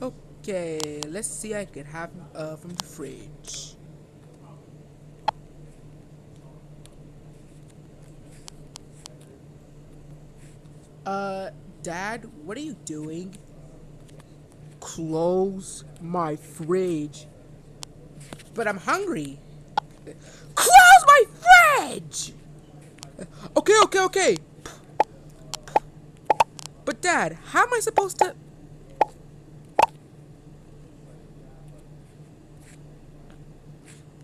Okay, let's see. I could have from the fridge. Uh, Dad, what are you doing? Close my fridge. But I'm hungry. Close my fridge! Okay. But Dad, how am I supposed to...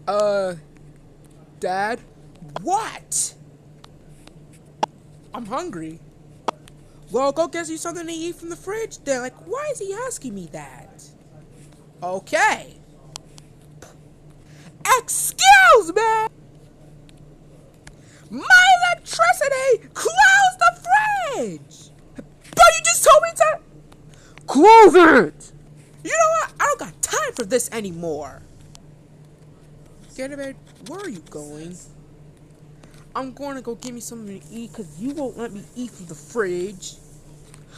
Uh, Dad? What? I'm hungry. Well, go get you something to eat from the fridge then. Like, why is he asking me that? Okay. Excuse me! My electricity! Close the fridge! But you just told me to... Close it! You know what? I don't got time for this anymore. Ganymede, where are you going? I'm going to go get me something to eat because you won't let me eat from the fridge.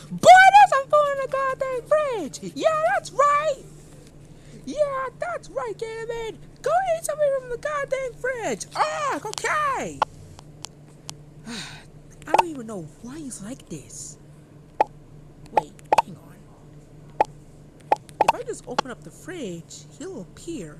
Boy, there's some food in the goddamn fridge! Yeah, that's right! Yeah, that's right, Ganymede! Go eat something from the goddamn fridge! Ah, okay! I don't even know why he's like this. Wait, hang on. If I just open up the fridge, he'll appear.